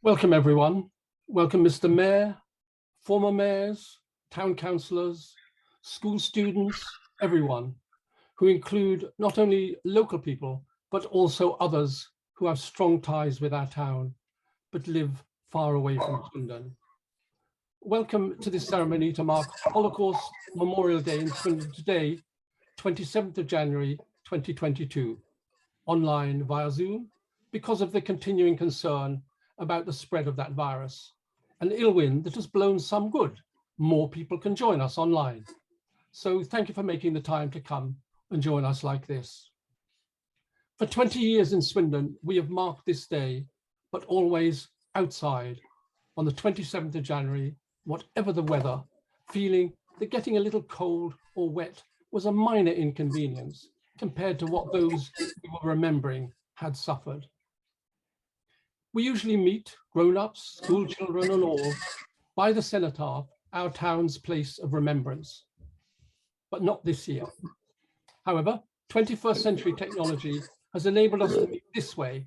Welcome, everyone. Welcome, Mr. Mayor, former mayors, town councillors, school students, everyone, who include not only local people, but also others who have strong ties with our town, but live far away from Swindon. Welcome to this ceremony to mark Holocaust Memorial Day in Swindon today, 27th of January, 2022, online via Zoom, because of the continuing concern about the spread of that virus, an ill wind that has blown some good. More people can join us online. So thank you for making the time to come and join us like this. For 20 years in Swindon, we have marked this day, but always outside on the 27th of January, whatever the weather, feeling that getting a little cold or wet was a minor inconvenience compared to what those we were remembering had suffered. We usually meet grown-ups, school children and all by the cenotaph, our town's place of remembrance, but not this year. However, 21st century technology has enabled us to meet this way,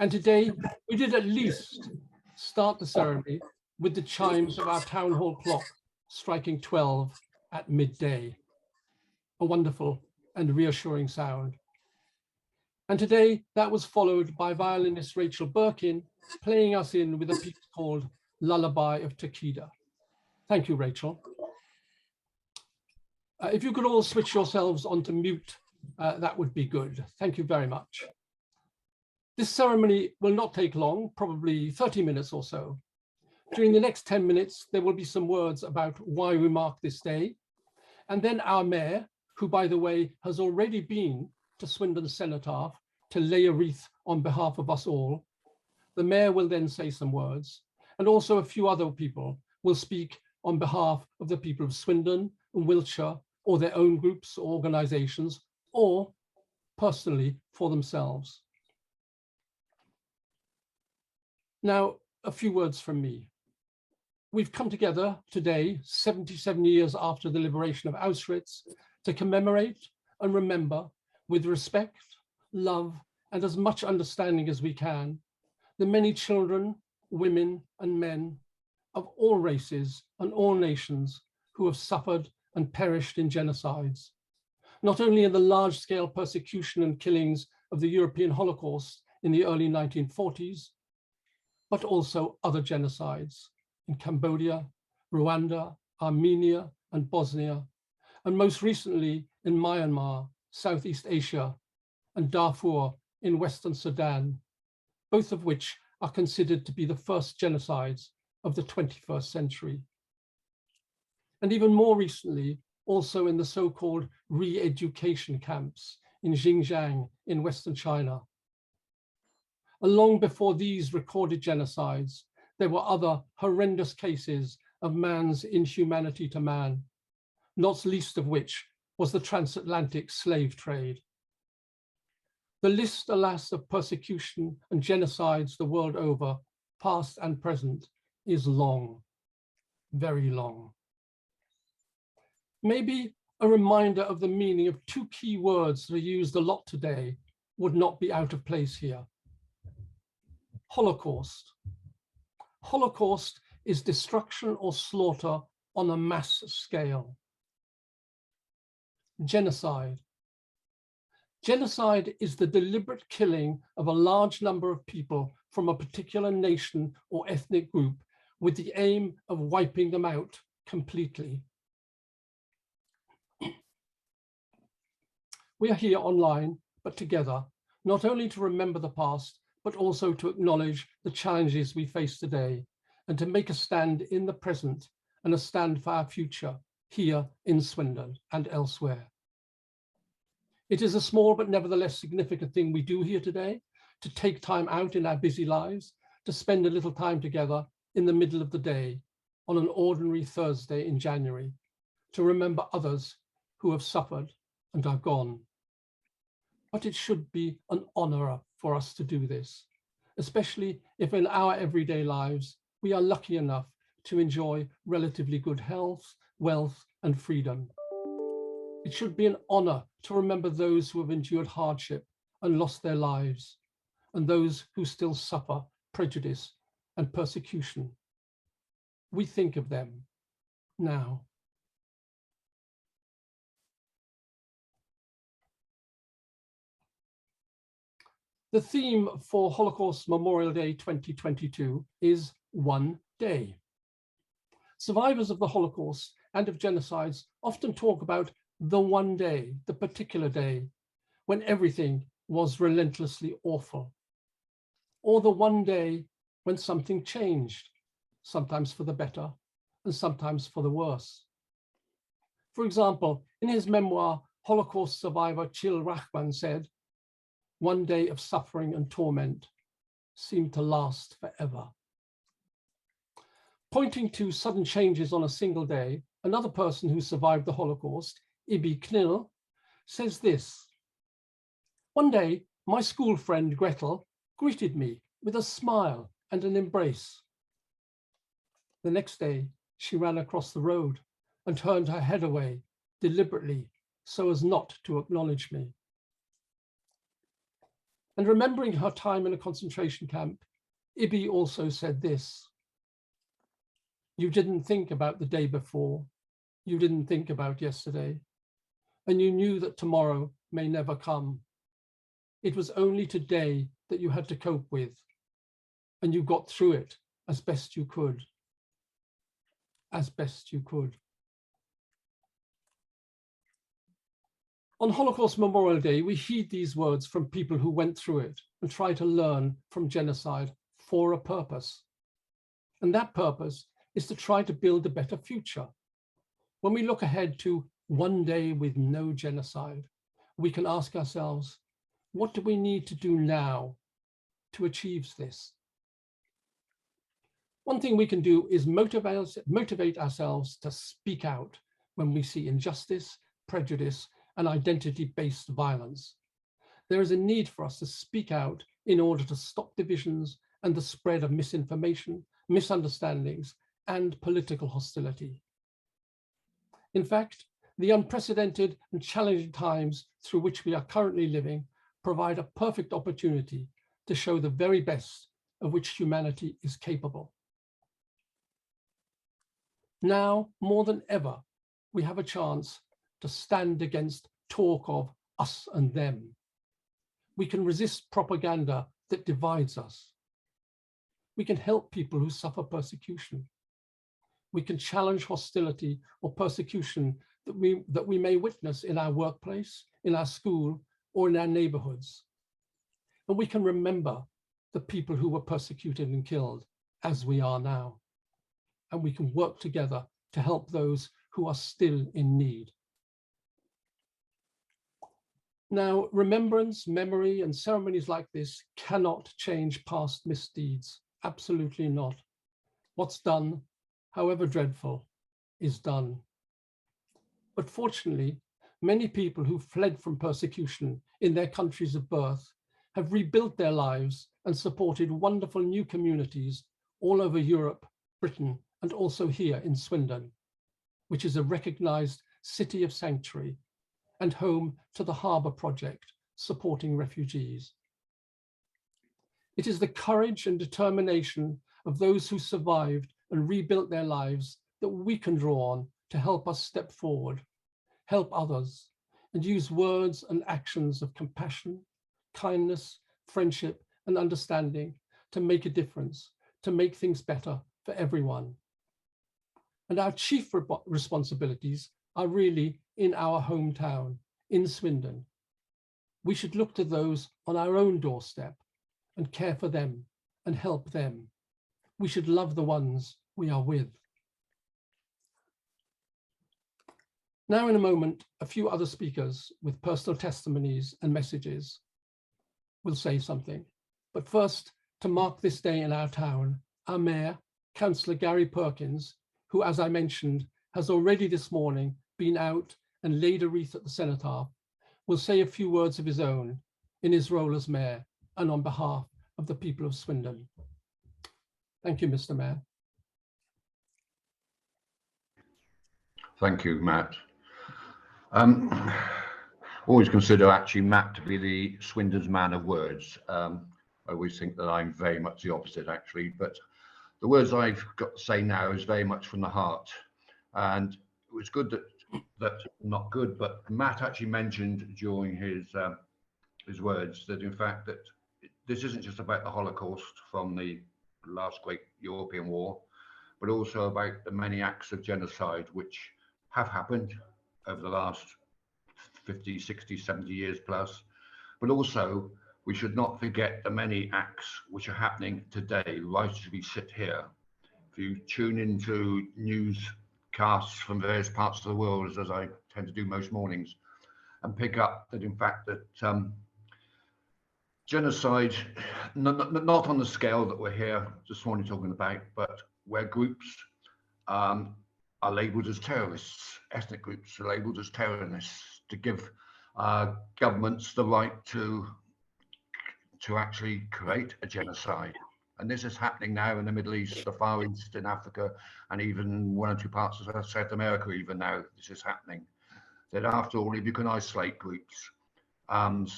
and today we did at least start the ceremony with the chimes of our town hall clock striking 12 at midday, a wonderful and reassuring sound. And today that was followed by violinist Rachael Birkin playing us in with a piece called Lullaby of Takeda. Thank you, Rachael. If you could all switch yourselves onto mute, that would be good. Thank you very much. This ceremony will not take long, probably 30 minutes or so. During the next 10 minutes, there will be some words about why we mark this day. And then our mayor, who, by the way, has already been to Swindon Cenotaph to lay a wreath on behalf of us all. The mayor will then say some words, and also a few other people will speak on behalf of the people of Swindon and Wiltshire, or their own groups or organisations, or personally for themselves. Now, a few words from me. We've come together today, 77 years after the liberation of Auschwitz, to commemorate and remember with respect, love, and as much understanding as we can, the many children, women, and men of all races and all nations who have suffered and perished in genocides, not only in the large-scale persecution and killings of the European Holocaust in the early 1940s, but also other genocides in Cambodia, Rwanda, Armenia, and Bosnia, and most recently in Myanmar, Southeast Asia, and Darfur in Western Sudan, both of which are considered to be the first genocides of the 21st century. And even more recently, also in the so-called re-education camps in Xinjiang in Western China. And long before these recorded genocides, there were other horrendous cases of man's inhumanity to man, not least of which was the transatlantic slave trade. The list, alas, of persecution and genocides the world over, past and present, is long, very long. Maybe a reminder of the meaning of two key words that are used a lot today would not be out of place here. Holocaust. Holocaust is destruction or slaughter on a mass scale. Genocide. Genocide is the deliberate killing of a large number of people from a particular nation or ethnic group with the aim of wiping them out completely. We are here online, but together, not only to remember the past, but also to acknowledge the challenges we face today and to make a stand in the present and a stand for our future here in Swindon and elsewhere. It is a small but nevertheless significant thing we do here today, to take time out in our busy lives, to spend a little time together in the middle of the day on an ordinary Thursday in January, to remember others who have suffered and are gone. But it should be an honor for us to do this, especially if in our everyday lives, we are lucky enough to enjoy relatively good health, wealth, and freedom. It should be an honor to remember those who have endured hardship and lost their lives, and those who still suffer prejudice and persecution. We think of them now. The theme for Holocaust Memorial Day 2022 is One Day. Survivors of the Holocaust and of genocides often talk about the one day, the particular day, when everything was relentlessly awful. Or the one day when something changed, sometimes for the better and sometimes for the worse. For example, in his memoir, Holocaust survivor Cllr said, "One day of suffering and torment seemed to last forever." Pointing to sudden changes on a single day, another person who survived the Holocaust, Cllr, says this: "One day, my school friend Gretel greeted me with a smile and an embrace. The next day, she ran across the road and turned her head away deliberately so as not to acknowledge me." And remembering her time in a concentration camp, Ibi also said this: "You didn't think about the day before, you didn't think about yesterday, and you knew that tomorrow may never come. It was only today that you had to cope with, and you got through it as best you could. As best you could." On Holocaust Memorial Day, we heed these words from people who went through it and try to learn from genocide for a purpose. And that purpose is to try to build a better future. When we look ahead to one day with no genocide, we can ask ourselves, what do we need to do now to achieve this? One thing we can do is motivate ourselves to speak out when we see injustice, prejudice, and identity-based violence. There is a need for us to speak out in order to stop divisions and the spread of misinformation, misunderstandings, and political hostility. In fact, the unprecedented and challenging times through which we are currently living provide a perfect opportunity to show the very best of which humanity is capable. Now, more than ever, we have a chance to stand against talk of us and them. We can resist propaganda that divides us. We can help people who suffer persecution. We can challenge hostility or persecution that we may witness in our workplace, in our school, or in our neighborhoods. And we can remember the people who were persecuted and killed, as we are now. And we can work together to help those who are still in need. Now, remembrance, memory, and ceremonies like this cannot change past misdeeds. Absolutely not. What's done, however dreadful, is done. But fortunately, many people who fled from persecution in their countries of birth have rebuilt their lives and supported wonderful new communities all over Europe, Britain, and also here in Swindon, which is a recognized city of sanctuary and home to the Harbour Project supporting refugees. It is the courage and determination of those who survived and rebuilt their lives that we can draw on to help us step forward, help others, and use words and actions of compassion, kindness, friendship, and understanding to make a difference, to make things better for everyone. And our chief responsibilities are really in our hometown, in Swindon. We should look to those on our own doorstep and care for them and help them. We should love the ones we are with. Now in a moment, a few other speakers with personal testimonies and messages will say something. But first, to mark this day in our town, our Mayor, Councillor Garry Perkins, who, as I mentioned, has already this morning been out and laid a wreath at the cenotaph, will say a few words of his own in his role as Mayor and on behalf of the people of Swindon. Thank you, Mr. Mayor. Thank you, Matt. Always consider actually Matt to be the Swindon's man of words. I always think that I'm very much the opposite actually, but the words I've got to say now is very much from the heart. And it was good that not good, but Matt actually mentioned during his words that in fact that this isn't just about the Holocaust from the last great European war, but also about the many acts of genocide which have happened over the last 50, 60, 70 years plus. But also, we should not forget the many acts which are happening today, right as we sit here. If you tune into newscasts from various parts of the world, as I tend to do most mornings, and pick up that in fact that genocide, not on the scale that we're here this morning talking about, but where groups are labelled as terrorists, ethnic groups are labelled as terrorists, to give governments the right to actually create a genocide. And this is happening now in the Middle East, the Far East, in Africa, and even one or two parts of South America even now, this is happening. That after all, if you can isolate groups, and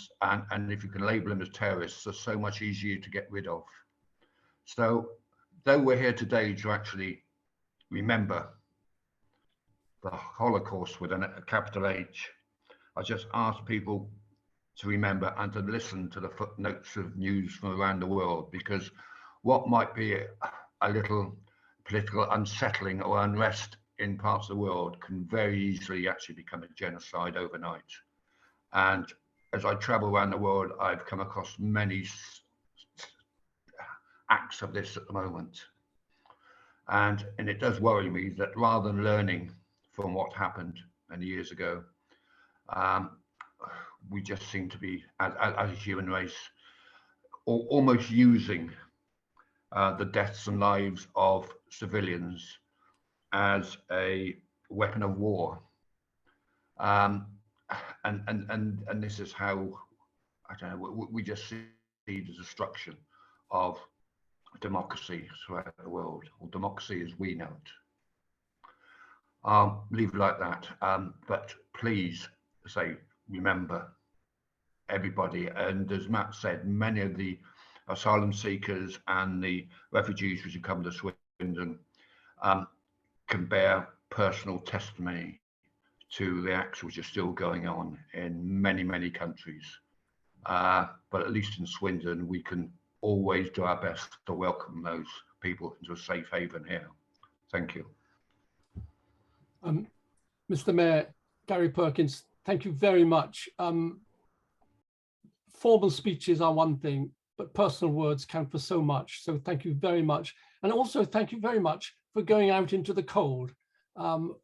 if you can label them as terrorists, they're so much easier to get rid of. So, though we're here today to actually remember the Holocaust with a capital H, I just ask people to remember and to listen to the footnotes of news from around the world, because what might be a little political unsettling or unrest in parts of the world can very easily actually become a genocide overnight. And as I travel around the world, I've come across many acts of this at the moment. And it does worry me that rather than learning from what happened many years ago, we just seem to be, as a human race, almost using the deaths and lives of civilians as a weapon of war. And this is how, I don't know, we just see the destruction of democracy throughout the world, or democracy as we know it. I'll leave it like that, but please say, remember everybody. And as Matt said, many of the asylum seekers and the refugees which have come to Swindon can bear personal testimony to the acts which are still going on in many, many countries. But at least in Swindon, we can always do our best to welcome those people into a safe haven here. Thank you. Mr. Mayor, Garry Perkins, thank you very much. Formal speeches are one thing, but personal words count for so much. So thank you very much. And also thank you very much for going out into the cold,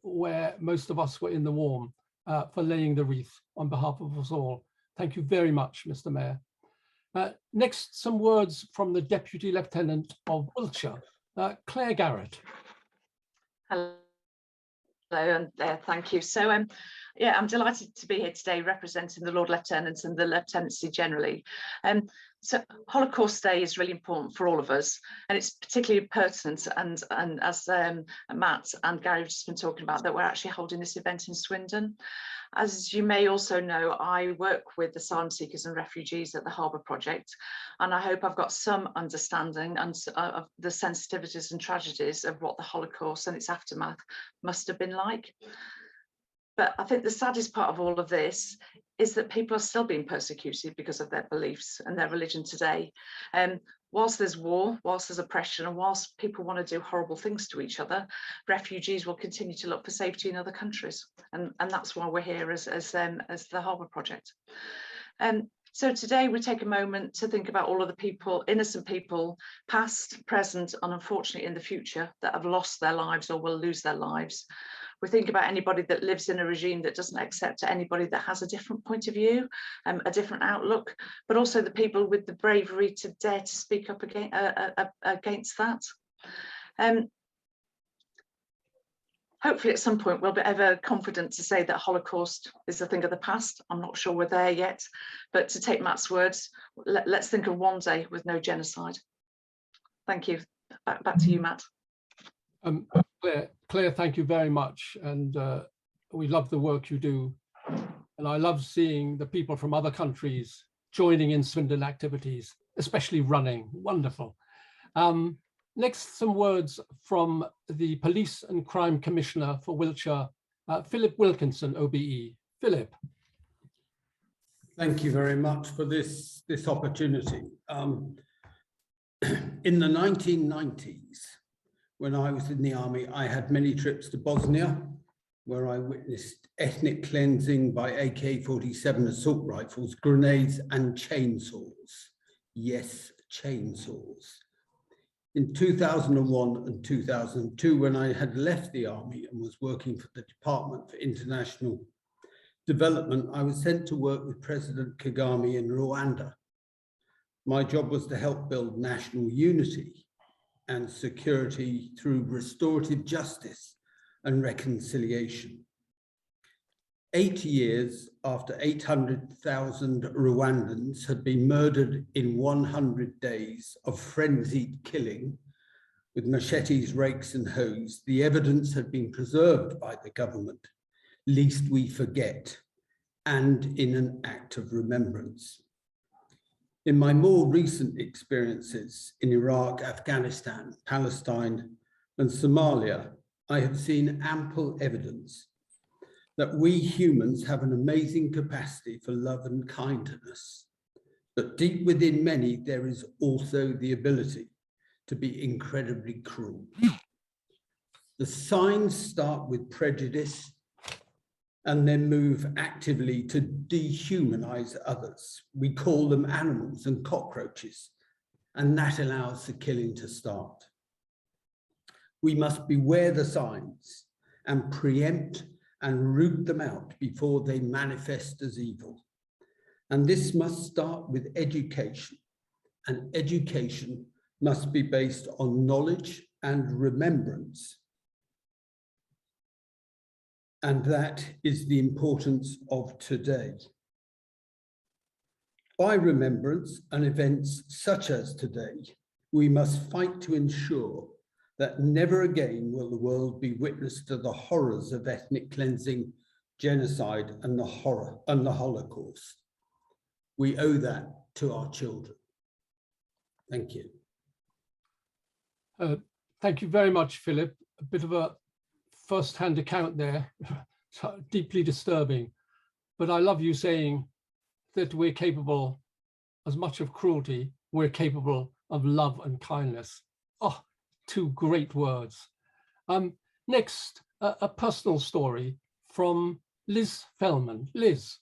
where most of us were in the warm, for laying the wreath on behalf of us all. Thank you very much, Mr. Mayor. Next, some words from the Deputy Lieutenant of Wiltshire, Cllr Garrett. Hello, and thank you. So, yeah, I'm delighted to be here today representing the Lord Lieutenant and the Lieutenancy generally. So Holocaust Day is really important for all of us, and it's particularly pertinent, and as Matt and Garry have just been talking about, that we're actually holding this event in Swindon. As you may also know, I work with asylum seekers and refugees at the Harbour Project, and I hope I've got some understanding of the sensitivities and tragedies of what the Holocaust and its aftermath must have been like. But I think the saddest part of all of this is that people are still being persecuted because of their beliefs and their religion today. Whilst there's war, whilst there's oppression, and whilst people want to do horrible things to each other, refugees will continue to look for safety in other countries. And that's why we're here as the Harbour Project. So today we take a moment to think about all of the people, innocent people, past, present, and unfortunately in the future, that have lost their lives or will lose their lives. We think about anybody that lives in a regime that doesn't accept anybody that has a different point of view, a different outlook, but also the people with the bravery to dare to speak up against that. Hopefully at some point we'll be ever confident to say that Holocaust is a thing of the past. I'm not sure we're there yet, but to take Matt's words, let's think of one day with no genocide. Thank you. Back to you, Matt. Claire, thank you very much. And we love the work you do. And I love seeing the people from other countries joining in Swindon activities, especially running. Wonderful. Next, some words from the Police and Crime Commissioner for Wiltshire, Philip Wilkinson, OBE. Philip. Thank you very much for this opportunity. In the 1990s, when I was in the army, I had many trips to Bosnia, where I witnessed ethnic cleansing by AK-47 assault rifles, grenades, and chainsaws. Yes, chainsaws. In 2001 and 2002, when I had left the army and was working for the Department for International Development, I was sent to work with President Kagame in Rwanda. My job was to help build national unity and security through restorative justice and reconciliation. 8 years after 800,000 Rwandans had been murdered in 100 days of frenzied killing with machetes, rakes and hoes, the evidence had been preserved by the government, lest we forget, and in an act of remembrance. In my more recent experiences in Iraq, Afghanistan, Palestine, and Somalia, I have seen ample evidence that we humans have an amazing capacity for love and kindness, but deep within many, there is also the ability to be incredibly cruel. The signs start with prejudice and then move actively to dehumanize others. We call them animals and cockroaches, and that allows the killing to start. We must beware the signs and preempt and root them out before they manifest as evil. And this must start with education, and education must be based on knowledge and remembrance. And that is the importance of today. By remembrance and events such as today, we must fight to ensure that never again will the world be witness to the horrors of ethnic cleansing, genocide, and the Holocaust. We owe that to our children. Thank you. Thank you very much, Philip. A bit of a first-hand account there, deeply disturbing. But I love you saying that we're capable, as much of cruelty, we're capable of love and kindness. Oh, two great words. Next, a personal story from Liz Fellman. Liz.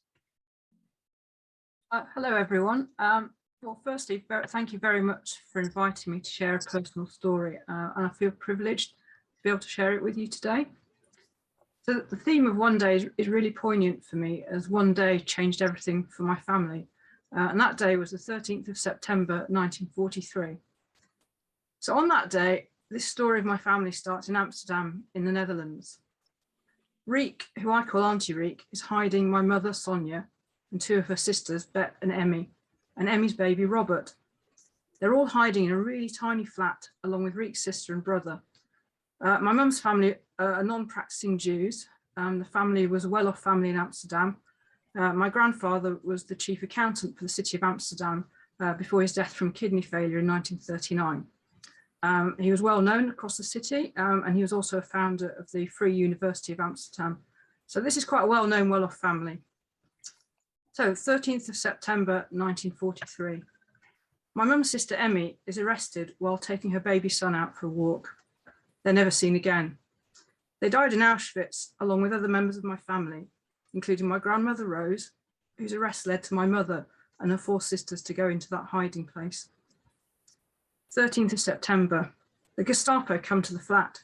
Hello, everyone. Well, firstly, thank you very much for inviting me to share a personal story, and I feel privileged to be able to share it with you today. So the theme of One Day is really poignant for me, as one day changed everything for my family. And that day was the 13th of September, 1943. So on that day, this story of my family starts in Amsterdam in the Netherlands. Riek, who I call Auntie Riek, is hiding my mother, Sonia, and two of her sisters, Bet and Emmy, and Emmy's baby, Robert. They're all hiding in a really tiny flat, along with Riek's sister and brother. My mum's family are non-practicing Jews. The family was a well-off family in Amsterdam. My grandfather was the chief accountant for the city of Amsterdam before his death from kidney failure in 1939. He was well known across the city, and he was also a founder of the Free University of Amsterdam. So this is quite a well-known, well-off family. So 13th of September, 1943. My mum's sister Emmy is arrested while taking her baby son out for a walk. They're never seen again. They died in Auschwitz along with other members of my family, including my grandmother Rose, whose arrest led to my mother and her 4 sisters to go into that hiding place. 13th of September, the Gestapo come to the flat.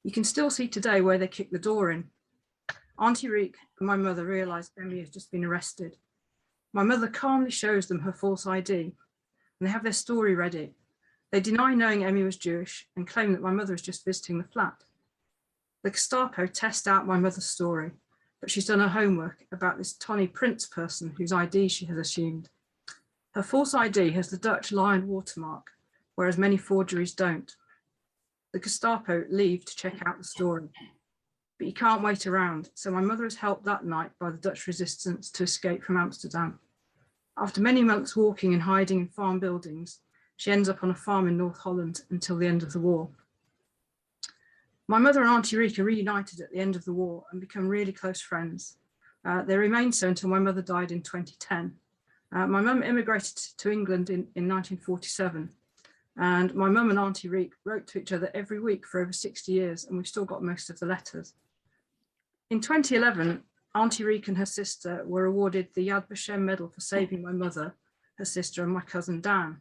You can still see today where they kicked the door in. Auntie Riek and my mother realised Emmy has just been arrested. My mother calmly shows them her false ID, and they have their story ready. They deny knowing Emmy was Jewish and claim that my mother is just visiting the flat. The Gestapo test out my mother's story, but she's done her homework about this Tony Prince person whose ID she has assumed. Her false ID has the Dutch lion watermark, whereas many forgeries don't. The Gestapo leave to check out the story, but you can't wait around, so my mother is helped that night by the Dutch resistance to escape from Amsterdam. After many months walking and hiding in farm buildings, she ends up on a farm in North Holland until the end of the war. My mother and Auntie Riek are reunited at the end of the war and become really close friends. They remained so until my mother died in 2010. My mum immigrated to England in 1947, and my mum and Auntie Riek wrote to each other every week for over 60 years, and we've still got most of the letters. In 2011, Auntie Riek and her sister were awarded the Yad Vashem Medal for saving my mother, her sister, and my cousin Dan.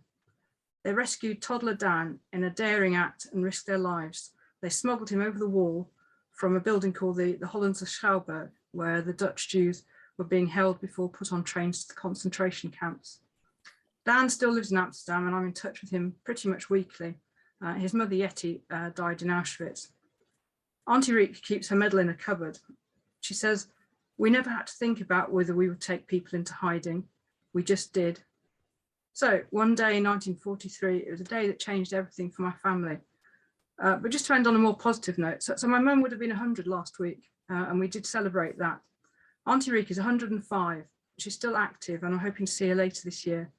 They rescued toddler Dan in a daring act and risked their lives. They smuggled him over the wall from a building called the Hollandse Schouwburg, where the Dutch Jews were being held before put on trains to the concentration camps. Dan still lives in Amsterdam, and I'm in touch with him pretty much weekly. His mother Yeti died in Auschwitz. Auntie Riek keeps her medal in a cupboard. She says, "We never had to think about whether we would take people into hiding. We just did." So one day in 1943, it was a day that changed everything for my family. But just to end on a more positive note, so my mum would have been 100 last week, and we did celebrate that. Auntie Riek is 105. She's still active, and I'm hoping to see her later this year.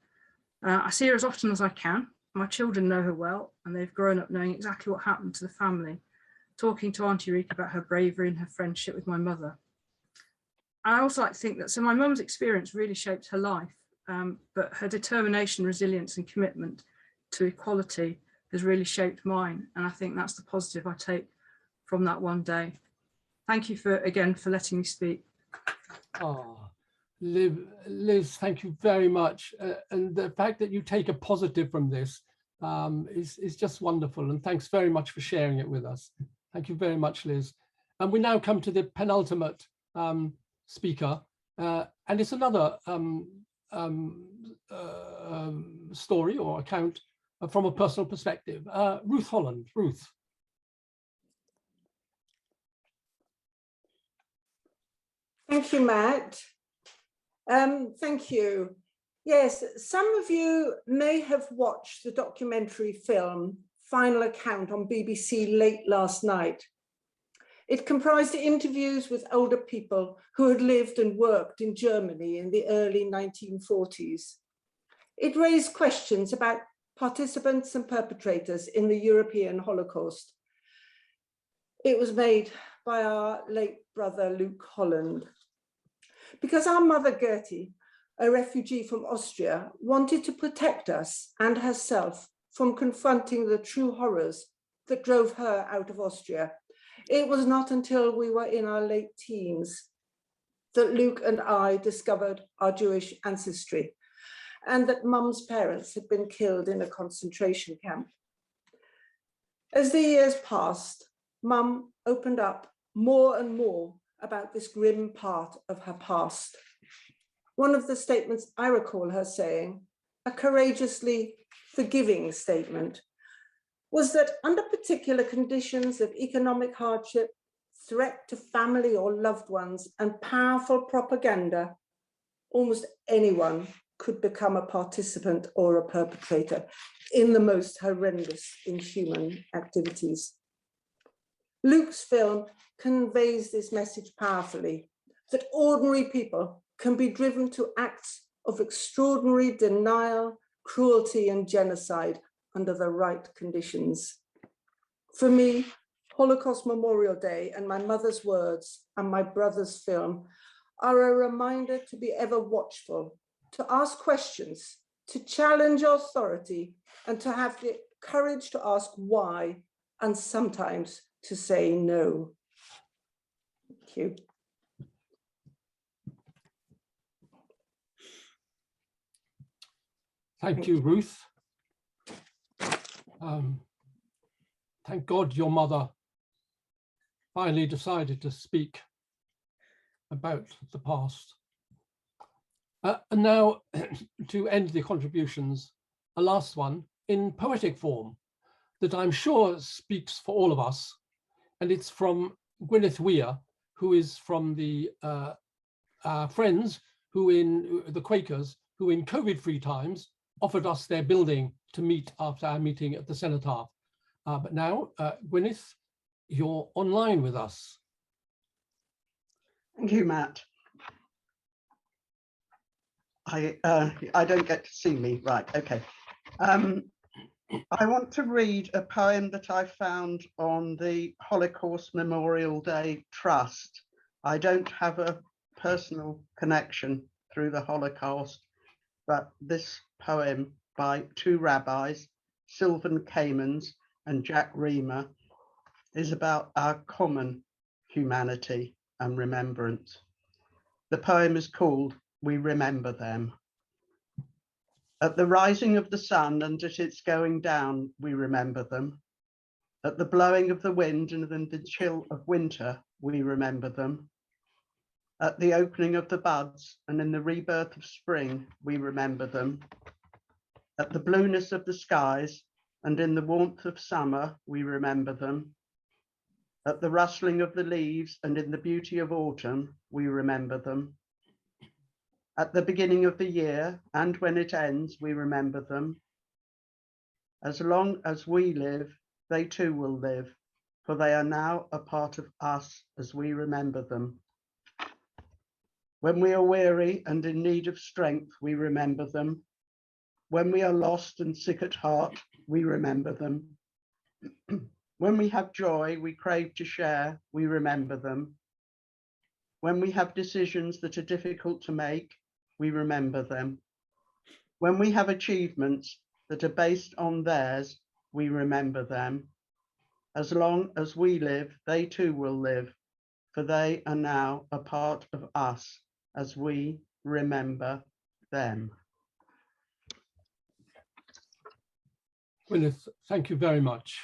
I see her as often as I can. My children know her well, and they've grown up knowing exactly what happened to the family, talking to Auntie Riek about her bravery and her friendship with my mother. I also like to think that, so my mum's experience really shaped her life, but her determination, resilience, and commitment to equality has really shaped mine. And I think that's the positive I take from that one day. Thank you again for letting me speak. Oh, Liz, thank you very much. And the fact that you take a positive from this is just wonderful. And thanks very much for sharing it with us. Thank you very much, Liz. And we now come to the penultimate speaker. And it's another story or account from a personal perspective. Ruth Holland. Ruth. Thank you, Matt. Thank you. Yes, some of you may have watched the documentary film Final Account on BBC late last night. It comprised interviews with older people who had lived and worked in Germany in the early 1940s. It raised questions about participants and perpetrators in the European Holocaust. It was made by our late brother, Ruth Holland. Because our mother, Gertie, a refugee from Austria, wanted to protect us and herself from confronting the true horrors that drove her out of Austria, it was not until we were in our late teens that Luke and I discovered our Jewish ancestry and that Mum's parents had been killed in a concentration camp. As the years passed, Mum opened up more and more about this grim part of her past. One of the statements I recall her saying, a courageously forgiving statement, was that under particular conditions of economic hardship, threat to family or loved ones, and powerful propaganda, almost anyone could become a participant or a perpetrator in the most horrendous inhuman activities. Luke's film conveys this message powerfully, that ordinary people can be driven to acts of extraordinary denial, cruelty, and genocide under the right conditions. For me, Holocaust Memorial Day and my mother's words and my brother's film are a reminder to be ever watchful, to ask questions, to challenge authority, and to have the courage to ask why, and sometimes to say no. Thank you. Thank you, Ruth. Thank God your mother finally decided to speak about the past. And now to end the contributions, a last one in poetic form that I'm sure speaks for all of us. And it's from Gwyneth Weir, who is from the friends who in the Quakers, who in COVID-free times offered us their building to meet after our meeting at the Cenotaph. But now, Gwyneth, you're online with us. Thank you, Matt. I don't get to see me, right, okay. I want to read a poem that I found on the Holocaust Memorial Day Trust. I don't have a personal connection through the Holocaust, but this poem by two rabbis, Sylvan Kamens and Jack Reamer, is about our common humanity and remembrance. The poem is called We Remember Them. At the rising of the sun and at its going down, we remember them. At the blowing of the wind and in the chill of winter, we remember them. At the opening of the buds and in the rebirth of spring, we remember them. At the blueness of the skies and in the warmth of summer, we remember them. At the rustling of the leaves and in the beauty of autumn, we remember them. At the beginning of the year and when it ends, we remember them. As long as we live, they too will live, for they are now a part of us as we remember them. When we are weary and in need of strength, we remember them. When we are lost and sick at heart, we remember them. When we have joy we crave to share, we remember them. When we have decisions that are difficult to make, we remember them. When we have achievements that are based on theirs, we remember them. As long as we live, they too will live, for they are now a part of us as we remember them. Gwyneth, thank you very much.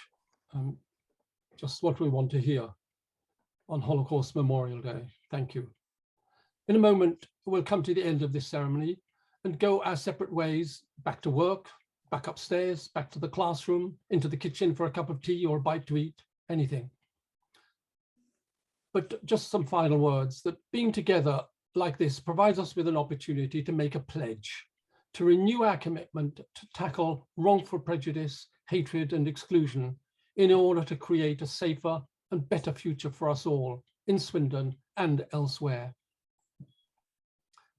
Just what we want to hear on Holocaust Memorial Day. Thank you. In a moment, we'll come to the end of this ceremony and go our separate ways, back to work, back upstairs, back to the classroom, into the kitchen for a cup of tea or a bite to eat, anything. But just some final words, that being together like this provides us with an opportunity to make a pledge, to renew our commitment to tackle wrongful prejudice, hatred and exclusion in order to create a safer and better future for us all in Swindon and elsewhere.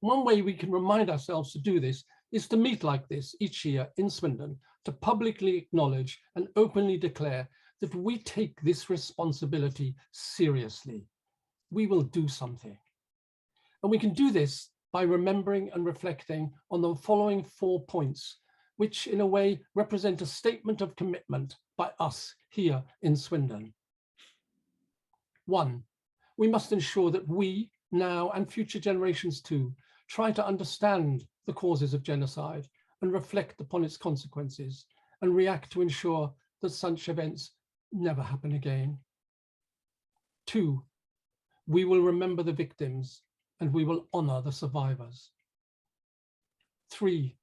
One way we can remind ourselves to do this is to meet like this each year in Swindon, to publicly acknowledge and openly declare that we take this responsibility seriously. We will do something. And we can do this by remembering and reflecting on the following 4 points, which in a way represent a statement of commitment by us here in Swindon. 1, we must ensure that we, now and future generations too, try to understand the causes of genocide and reflect upon its consequences and react to ensure that such events never happen again. 2, we will remember the victims and we will honour the survivors. 3,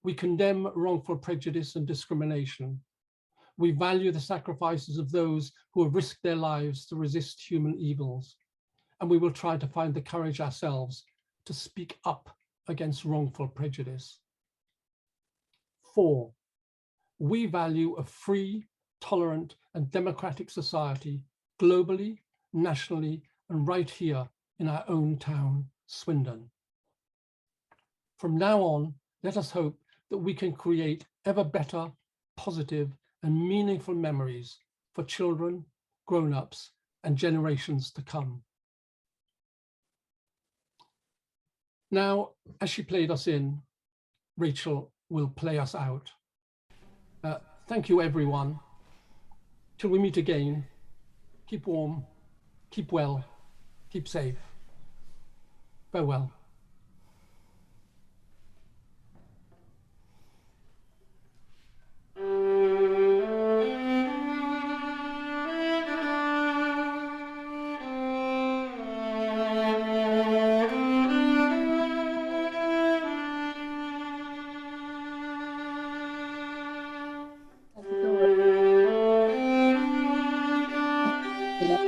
we condemn wrongful prejudice and discrimination. We value the sacrifices of those who have risked their lives to resist human evils, and we will try to find the courage ourselves to speak up against wrongful prejudice. 4, we value a free, tolerant and democratic society globally, nationally and right here in our own town, Swindon. From now on, let us hope that we can create ever better, positive and meaningful memories for children, grown-ups, and generations to come. Now, as she played us in, Rachel will play us out. Thank you, everyone. Till we meet again, keep warm, keep well, keep safe. Farewell. Yeah.